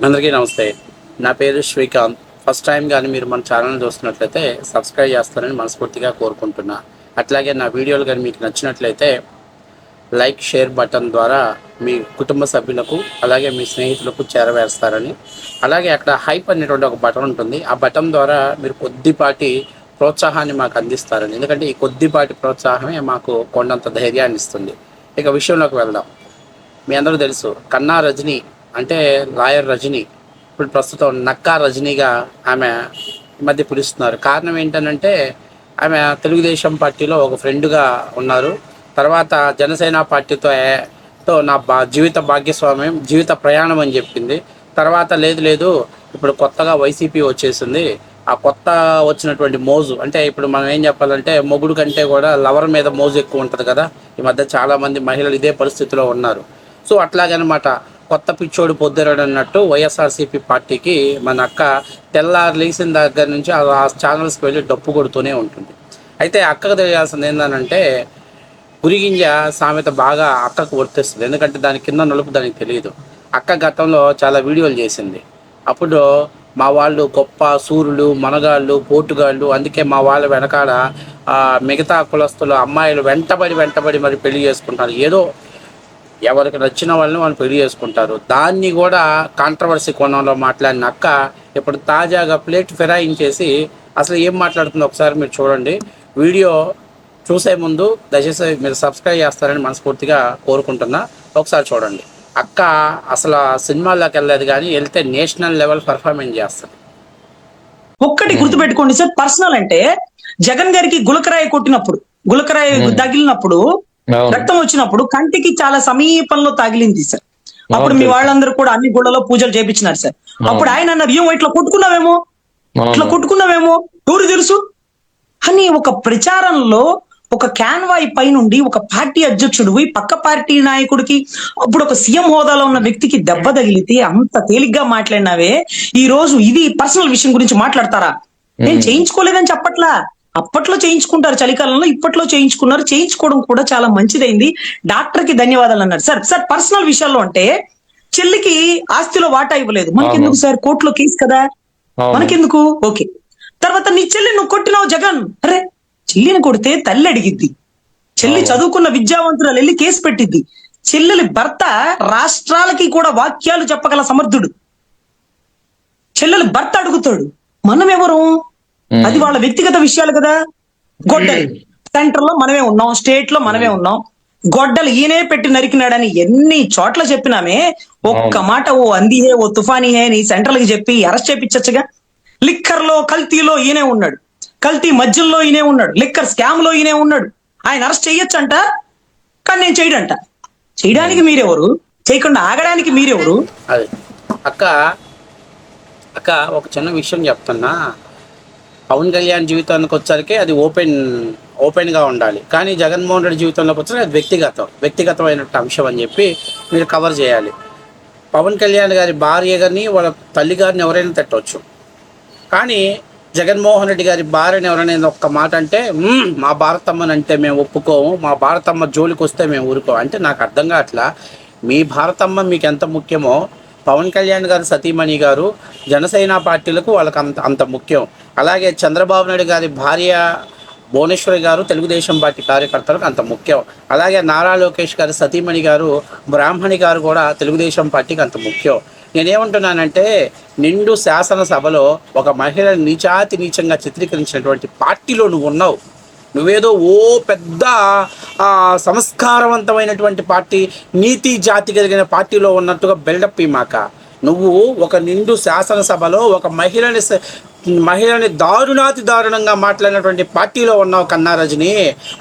అందరికీ నమస్తే. నా పేరు శ్రీకాంత్. ఫస్ట్ టైం కానీ మీరు మన ఛానల్ చూస్తున్నట్లయితే సబ్స్క్రైబ్ చేస్తారని మనస్ఫూర్తిగా కోరుకుంటున్నా. అట్లాగే నా వీడియోలు కానీ మీకు నచ్చినట్లయితే లైక్, షేర్ బటన్ ద్వారా మీ కుటుంబ సభ్యులకు అలాగే మీ స్నేహితులకు చేరవేస్తారని, అలాగే అక్కడ హైప్ అనేటువంటి ఒక బటన్ ఉంటుంది. ఆ బటన్ ద్వారా మీరు కొద్దిపాటి ప్రోత్సాహాన్ని మాకు అందిస్తారని, ఎందుకంటే ఈ కొద్దిపాటి ప్రోత్సాహమే మాకు కొండంత ధైర్యాన్ని ఇస్తుంది. ఇక విషయంలోకి వెళ్దాం. మీ అందరూ తెలుసు, కన్నా రజనీ అంటే లాయర్ రజనీ, ఇప్పుడు ప్రస్తుతం నక్కా రజనీగా ఆమె ఈ మధ్య పిలుస్తున్నారు. కారణం ఏంటంటే ఆమె తెలుగుదేశం పార్టీలో ఒక ఫ్రెండ్గా ఉన్నారు. తర్వాత జనసేన పార్టీతో నా జీవిత భాగ్యస్వామ్యం, జీవిత ప్రయాణం అని చెప్పింది. తర్వాత లేదు ఇప్పుడు కొత్తగా వైసీపీ వచ్చేసింది. ఆ కొత్త వచ్చినటువంటి మోజు అంటే, ఇప్పుడు మనం ఏం చెప్పాలంటే మొగుడు కంటే కూడా లవర్ మీద మోజు ఎక్కువ ఉంటుంది కదా. ఈ మధ్య చాలామంది మహిళలు ఇదే పరిస్థితిలో ఉన్నారు. సో అట్లాగనమాట, కొత్త పిచ్చోడు పొద్దురాడు అన్నట్టు వైఎస్ఆర్సీపీ పార్టీకి మన అక్క తెల్లారు లేచిన దగ్గర నుంచి ఆ ఛానల్స్కి వెళ్ళి డప్పు కొడుతూనే ఉంటుంది. అయితే అక్కకు తెలియాల్సింది ఏంటంటే, గురిగింజ సామెత బాగా అక్కకు వర్తిస్తుంది. ఎందుకంటే దాని కింద నలుపు దానికి తెలియదు. అక్క గతంలో చాలా వీడియోలు చేసింది. అప్పుడు మా వాళ్ళు గొప్ప సూర్యులు, మనగాళ్ళు, పోటుగాళ్ళు, అందుకే మా వాళ్ళ వెనకాల మిగతా కులస్తులు అమ్మాయిలు వెంటబడి మరి పెళ్లి చేసుకుంటారు. ఏదో ఎవరికి నచ్చిన వాళ్ళని వాళ్ళు పెళ్లి చేసుకుంటారు. దాన్ని కూడా కాంట్రవర్సీ కోణంలో మాట్లాడిన అక్క ఇప్పుడు తాజాగా ప్లేట్ ఫిరాయించేసి అసలు ఏం మాట్లాడుతుందో ఒకసారి మీరు చూడండి. వీడియో చూసే ముందు దయచేసి మీరు సబ్స్క్రైబ్ చేస్తారని మనస్ఫూర్తిగా కోరుకుంటున్నా. ఒకసారి చూడండి. అక్క అసలు సినిమాల్లోకి వెళ్ళలేదు, కానీ వెళ్తే నేషనల్ లెవెల్ పర్ఫార్మెన్స్ చేస్తుంది. ఒక్కటి గుర్తుపెట్టుకోండి సార్, పర్సనల్ అంటే జగన్ గారికి గులకరాయి కొట్టినప్పుడు, గులకరాయి తగిలినప్పుడు, రక్తం వచ్చినప్పుడు కంటికి చాలా సమీపంలో తగిలింది సార్. అప్పుడు మీ వాళ్ళందరూ కూడా అన్ని గుళ్ళలో పూజలు చేపించినారు సార్. అప్పుడు ఆయన అన్నారు, ఏమో ఇట్లా కొట్టుకున్నావేమో, ఎవరు తెలుసు అని ఒక ప్రచారంలో ఒక క్యాన్వాయ్ పై నుండి ఒక పార్టీ అధ్యక్షుడు పక్క పార్టీ నాయకుడికి, అప్పుడు ఒక సీఎం హోదాలో ఉన్న వ్యక్తికి దెబ్బ తగిలితే అంత తేలిగ్గా మాట్లాడినావే, ఈ రోజు ఇది పర్సనల్ విషయం గురించి మాట్లాడతారా? నేను చేయించుకోలేదని చెప్పట్లా, అప్పట్లో చేయించుకుంటారు చలికాలంలో, ఇప్పట్లో చేయించుకున్నారు. చేయించుకోవడం కూడా చాలా మంచిదైంది. డాక్టర్ కి ధన్యవాదాలు అన్నారు సార్. సార్ పర్సనల్ విషయాల్లో అంటే, చెల్లికి ఆస్తిలో వాటా ఇవ్వలేదు, మనకెందుకు సార్, కోర్టులో కేసు కదా, మనకెందుకు, ఓకే. తర్వాత నీ చెల్లి నువ్వు కొట్టినావు జగన్, అరే చెల్లిని కొడితే తల్లి అడిగిద్ది, చెల్లి చదువుకున్న విద్యావంతురాలు వెళ్ళి కేసు పెట్టిద్ది. చెల్లెలి భర్త రాష్ట్రాలకి కూడా వాక్యాలు చెప్పగల సమర్థుడు, చెల్లెలి భర్త అడుగుతాడు, మనం ఎవరు? అది వాళ్ళ వ్యక్తిగత విషయాలు కదా. గొడ్డలి సెంటర్ లో మనమే ఉన్నాం, స్టేట్ లో మనమే ఉన్నాం. గొడ్డలు ఈయనే పెట్టి నరికినాడని ఎన్ని చోట్ల చెప్పినామే, ఒక్క మాట ఓ అందిహే ఓ తుఫానీ హే అని సెంట్రల్ కి చెప్పి అరెస్ట్ చేపించచ్చుగా. లిక్కర్ లో కల్తీలో ఈయనే ఉన్నాడు, కల్తీ మద్యంలో ఈయనే ఉన్నాడు, లిక్కర్ స్కామ్ లో ఈయనే ఉన్నాడు. ఆయన అరెస్ట్ చేయొచ్చంట, కానీ నేను చేయడంట. చేయడానికి మీరెవరు? చేయకుండా ఆగడానికి మీరెవరు? అది అక్క అక్క ఒక చిన్న విషయం చెప్తున్నా. పవన్ కళ్యాణ్ జీవితానికి వచ్చరికి అది ఓపెన్గా ఉండాలి, కానీ జగన్మోహన్ రెడ్డి జీవితంలోకి వచ్చరికి అది వ్యక్తిగతమైన అంశం అని చెప్పి మీరు కవర్ చేయాలి. పవన్ కళ్యాణ్ గారి భార్య గారిని, వాళ్ళ తల్లి గారిని ఎవరైనా తిట్టవచ్చు, కానీ జగన్మోహన్ రెడ్డి గారి భార్యని ఎవరైనా ఒక్క మాట అంటే, మా భారతమ్మని అంటే మేము ఒప్పుకోము, మా భారతమ్మ జోలికి వస్తే మేము ఊరుకోము అంటే నాకు అర్థం కావట్లా. మీ భారతమ్మ మీకు ఎంత ముఖ్యమో పవన్ కళ్యాణ్ గారు సతీమణి గారు జనసేన పార్టీలకు వాళ్ళకి అంత ముఖ్యం. అలాగే చంద్రబాబు నాయుడు గారి భార్య భువనేశ్వరి గారు తెలుగుదేశం పార్టీ కార్యకర్తలకు అంత ముఖ్యం. అలాగే నారా లోకేష్ గారు సతీమణి గారు బ్రాహ్మణి గారు కూడా తెలుగుదేశం పార్టీకి అంత ముఖ్యం. నేనేమంటున్నానంటే, నిండు శాసనసభలో ఒక మహిళను నీచంగా చిత్రీకరించినటువంటి పార్టీలో నువ్వు ఉన్నావు. నువ్వేదో ఓ పెద్ద సంస్కారవంతమైనటువంటి పార్టీ, నీతి జాతి కలిగిన పార్టీలో ఉన్నట్టుగా బిల్డప్ ఇమాక. నువ్వు ఒక నిండు శాసనసభలో ఒక మహిళని దారుణంగా మాట్లాడినటువంటి పార్టీలో ఉన్నావు కన్నా రజనీ.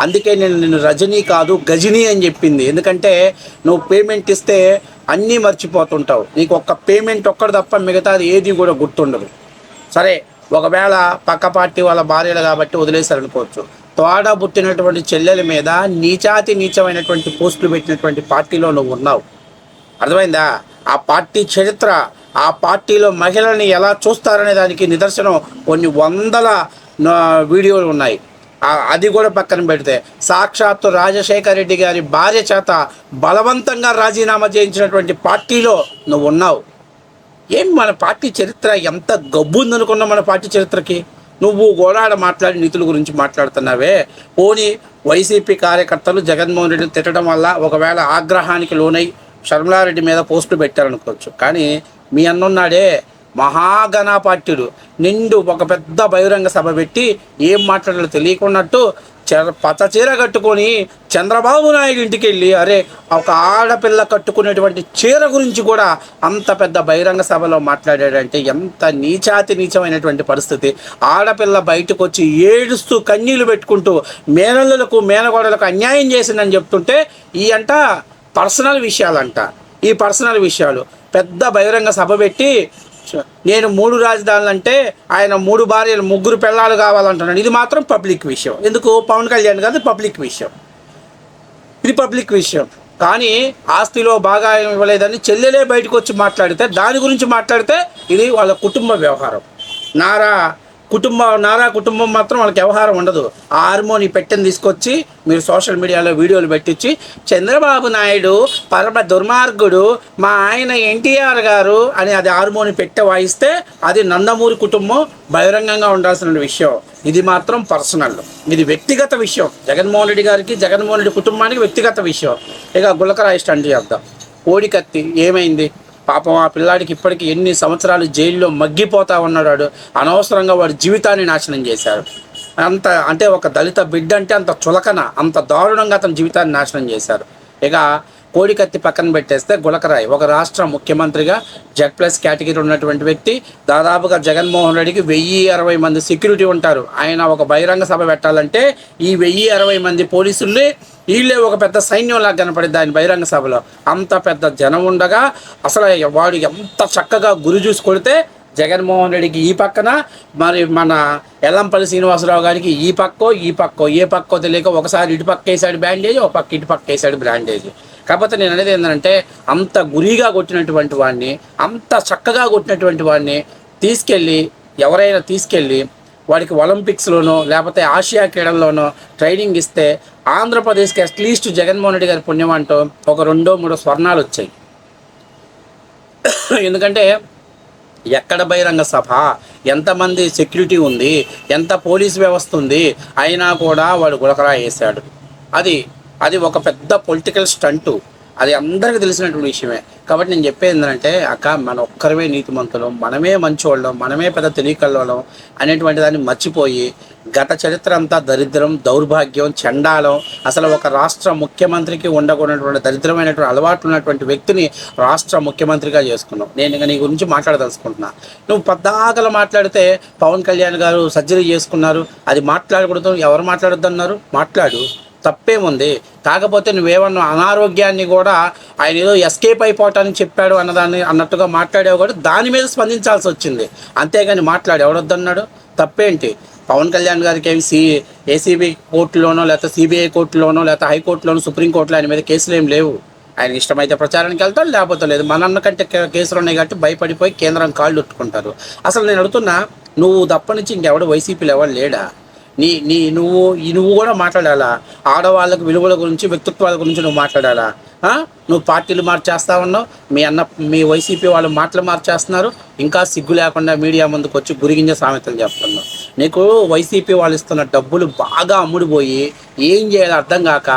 అందుకే నేను నిన్ను రజనీ కాదు గజనీ అని చెప్పింది. ఎందుకంటే నువ్వు పేమెంట్ ఇస్తే అన్నీ మర్చిపోతుంటావు, నీకు ఒక్క పేమెంట్ ఒక్కడు తప్ప మిగతాది ఏది కూడా గుర్తుండదు. సరే, ఒకవేళ పక్క పార్టీ వాళ్ళ భార్యలు కాబట్టి వదిలేశారనుకోవచ్చు. తోడ పుట్టినటువంటి చెల్లెల మీద నీచమైనటువంటి పోస్టులు పెట్టినటువంటి పార్టీలో నువ్వు ఉన్నావు. అర్థమైందా? ఆ పార్టీ చరిత్ర, ఆ పార్టీలో మహిళల్ని ఎలా చూస్తారనే దానికి నిదర్శనం కొన్ని వందల వీడియోలు ఉన్నాయి. అది కూడా పక్కన పెడితే, సాక్షాత్తు రాజశేఖర రెడ్డి గారి భార్య చేత బలవంతంగా రాజీనామా చేయించినటువంటి పార్టీలో నువ్వు ఉన్నావు. ఏం మన పార్టీ చరిత్ర ఎంత గబ్బు ఉందనుకున్నా మన పార్టీ చరిత్రకి? నువ్వు గోడాడ మాట్లాడి నీతుల గురించి మాట్లాడుతున్నావే. పోనీ వైసీపీ కార్యకర్తలు జగన్మోహన్ రెడ్డిని తిట్టడం వల్ల ఒకవేళ ఆగ్రహానికి లోనై షర్మిలారెడ్డి మీద పోస్టులు పెట్టారనుకోవచ్చు. కానీ మీ అన్నున్నాడే మహాగణపాట్యుడు నిండు ఒక పెద్ద బహిరంగ సభ పెట్టి ఏం మాట్లాడాలో తెలియకున్నట్టు పచ్చ చీర కట్టుకొని చంద్రబాబు నాయుడు ఇంటికి వెళ్ళి అరే ఒక ఆడపిల్ల కట్టుకునేటువంటి చీర గురించి కూడా అంత పెద్ద బహిరంగ సభలో మాట్లాడాడంటే ఎంత నీచమైనటువంటి పరిస్థితి. ఆడపిల్ల బయటకు వచ్చి ఏడుస్తూ కన్నీళ్లు పెట్టుకుంటూ మేనల్లులకు మేనగోడలకు అన్యాయం చేసిందని చెప్తుంటే ఈ అంట పర్సనల్ విషయాలంట. ఈ పర్సనల్ విషయాలు పెద్ద బహిరంగ సభ పెట్టి నేను 3 రాజధానులు అంటే ఆయన 3 భార్యలు 3 పిల్లలు కావాలంటున్నాడు. ఇది మాత్రం పబ్లిక్ విషయం. ఎందుకు పవన్ కళ్యాణ్ కాదు, పబ్లిక్ విషయం, ఇది పబ్లిక్ విషయం. కానీ ఆస్తిలో బాగా ఇవ్వలేదని చెల్లెలే బయటకు వచ్చి మాట్లాడితే దాని గురించి మాట్లాడితే ఇది వాళ్ళ కుటుంబ వ్యవహారం. నారా కుటుంబం మాత్రం వాళ్ళకి వ్యవహారం ఉండదు. ఆ హార్మోని పెట్టని తీసుకొచ్చి మీరు సోషల్ మీడియాలో వీడియోలు పెట్టించి చంద్రబాబు నాయుడు పరమ దుర్మార్గుడు, మా ఆయన ఎన్టీఆర్ గారు అని అది హార్మోని పెట్టే వాయిస్తే అది నందమూరి కుటుంబం బహిరంగంగా ఉండాల్సిన విషయం. ఇది మాత్రం పర్సనల్, ఇది వ్యక్తిగత విషయం. జగన్మోహన్ రెడ్డి గారికి జగన్మోహన్ రెడ్డి కుటుంబానికి వ్యక్తిగత విషయం. ఇక గులకరాయి స్టంట్ చేద్దాం. కోడికత్తి ఏమైంది పాపం? ఆ పిల్లాడికి ఇప్పటికీ ఎన్ని సంవత్సరాలు జైల్లో మగ్గిపోతా ఉన్నాడు. అనవసరంగా వాడి జీవితాన్ని నాశనం చేశారు. అంటే ఒక దళిత బిడ్డ అంటే అంత చులకన, అంత దారుణంగా అతని జీవితాన్ని నాశనం చేశారు. ఇక కోడికత్తి పక్కన పెట్టేస్తే గులకరాయి ఒక రాష్ట్ర ముఖ్యమంత్రిగా Z+ కేటగిరీ ఉన్నటువంటి వ్యక్తి. దాదాపుగా జగన్మోహన్ రెడ్డికి 1060 మంది సెక్యూరిటీ ఉంటారు. ఆయన ఒక బహిరంగ సభ పెట్టాలంటే ఈ 1060 మంది పోలీసుల్ని వీళ్ళే ఒక పెద్ద సైన్యంలాగా కనపడింది ఆయన బహిరంగ సభలో. అంత పెద్ద జనం ఉండగా అసలు వాడు ఎంత చక్కగా గురి చూసి కొడితే జగన్మోహన్ రెడ్డికి ఈ పక్కన, మరి మన ఎల్లంపల్లి శ్రీనివాసరావు గారికి ఈ పక్కో ఏ పక్కో తెలియక ఒకసారి ఇటు పక్క వేసాడు బ్యాండేజ్, ఒక పక్క ఇటు పక్క వేసాడు బ్యాండేజ్. కాకపోతే నేను అనేది ఏంటంటే అంత గురిగా కొట్టినటువంటి వాడిని, అంత చక్కగా కొట్టినటువంటి వాడిని ఎవరైనా తీసుకెళ్ళి వాడికి ఒలింపిక్స్లోనో లేకపోతే ఆసియా క్రీడల్లోనో ట్రైనింగ్ ఇస్తే ఆంధ్రప్రదేశ్కి అట్లీస్ట్ జగన్మోహన్ రెడ్డి గారి పుణ్యం అంటూ ఒక 2-3 స్వర్ణాలు వచ్చాయి. ఎందుకంటే ఎక్కడ బహిరంగ సభ, ఎంతమంది సెక్యూరిటీ ఉంది, ఎంత పోలీస్ వ్యవస్థ ఉంది, అయినా కూడా వాడు గులకరా వేసాడు. అది ఒక పెద్ద పొలిటికల్ స్టంటు. అది అందరికీ తెలిసినటువంటి విషయమే. కాబట్టి నేను చెప్పేది ఏంటంటే అక్క, మన ఒక్కరమే నీతిమంతులం, మనమే మంచివాళ్ళం, మనమే పెద్ద తెలియకల్లోళ్ళం అనేటువంటి దాన్ని మర్చిపోయి గత చరిత్ర అంతా దరిద్రం, దౌర్భాగ్యం, చండాలం, అసలు ఒక రాష్ట్ర ముఖ్యమంత్రికి ఉండకూడనటువంటి దరిద్రమైనటువంటి అలవాట్లు ఉన్నటువంటి వ్యక్తిని రాష్ట్ర ముఖ్యమంత్రిగా చేసుకున్నాం. నేను ఇంకా నీ గురించి మాట్లాడదలుచుకుంటున్నా. నువ్వు పద్దాకలు మాట్లాడితే పవన్ కళ్యాణ్ గారు సర్జరీ చేసుకున్నారు, అది మాట్లాడకూడదు, ఎవరు మాట్లాడొద్దన్నారు? మాట్లాడు, తప్పేముంది. కాకపోతే నువ్వేమన్నా అనారోగ్యాన్ని కూడా ఆయన ఏదో ఎస్కేప్ అయిపోవటానికి చెప్పాడు అన్నట్టుగా మాట్లాడావు కూడా దాని మీద స్పందించాల్సి వచ్చింది. అంతేగాని ఎవడొద్దన్నాడు? తప్పేంటి? పవన్ కళ్యాణ్ గారికి ఏమి ఏసీబీ కోర్టులోనో లేకపోతే సిబిఐ కోర్టులోనో లేకపోతే హైకోర్టులోనో సుప్రీంకోర్టులో ఆయన మీద కేసులు ఏం లేవు. ఆయన ఇష్టమైతే ప్రచారానికి వెళ్తాడు, లేకపోతే లేదు. మనన్న కంటే కేసులు ఉన్నాయి కాబట్టి భయపడిపోయి కేంద్రం కాళ్ళు ఉట్టుకుంటారు. అసలు నేను అడుగుతున్నా, నువ్వు తప్ప నుంచి ఇంకెవడు వైసీపీలో ఎవడు లేడా? నువ్వు కూడా మాట్లాడాలా? ఆడవాళ్ళకు విలువల గురించి, వ్యక్తిత్వాల గురించి నువ్వు మాట్లాడాలా? నువ్వు పార్టీలు మార్చేస్తా ఉన్నావు, మీ వైసీపీ వాళ్ళు మాటలు మార్చేస్తున్నారు. ఇంకా సిగ్గు లేకుండా మీడియా ముందుకు వచ్చి గురిగింజ సామెతలు చెప్తున్నావు. నీకు వైసీపీ వాళ్ళు ఇస్తున్న డబ్బులు బాగా అమ్ముడుపోయి ఏం చేయాలో అర్థం కాక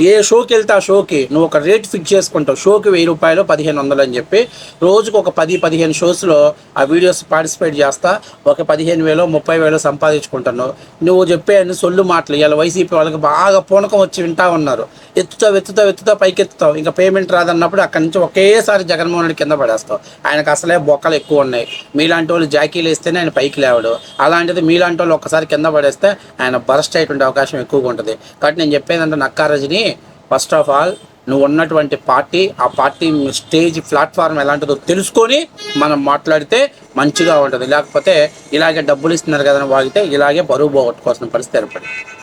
ఏ షోకి వెళ్తే ఆ షోకి నువ్వు ఒక రేట్ ఫిక్స్ చేసుకుంటావు. షోకి 1000 రూపాయలు 1500 అని చెప్పి రోజుకు ఒక 10-15 షోస్లో ఆ వీడియోస్ పార్టిసిపేట్ చేస్తా ఒక 15,000 30,000 సంపాదించుకుంటున్నావు. నువ్వు చెప్పే అన్ని సొల్లు మాటలు ఇలా వైసీపీ వాళ్ళకి బాగా పూనకం వచ్చి వింటా ఉన్నారు. ఎత్తుతా పైకెత్తుతావు. ఇంకా పేమెంట్ రాదన్నప్పుడు అక్కడి నుంచి ఒకేసారి జగన్మోహన్ రెడ్డి కింద పడేస్తావు. ఆయనకు అసలే బొక్కలు ఎక్కువ ఉన్నాయి. మీలాంటి వాళ్ళు జాకీలు వేస్తేనే ఆయన పైకి లేవడు. అలాంటిది మీలాంటి వాళ్ళు ఒక్కసారి కింద పడేస్తే ఆయన బరస్ట్ అయ్యేటువంటి అవకాశం ఎక్కువగా ఉంటుంది. కాబట్టి నేను చెప్పేదంటే Nakka Rajani, first of all నువ్వు ఉన్నటువంటి పార్టీ, ఆ పార్టీ స్టేజ్ ప్లాట్ఫామ్ ఎలాంటిదో తెలుసుకొని మనం మాట్లాడితే మంచిగా ఉంటుంది. లేకపోతే ఇలాగే డబ్బులు ఇస్తున్నారు కదని వాగితే ఇలాగే బరువు పోగొట్టుకోవాల్సిన పరిస్థితి ఏర్పడింది.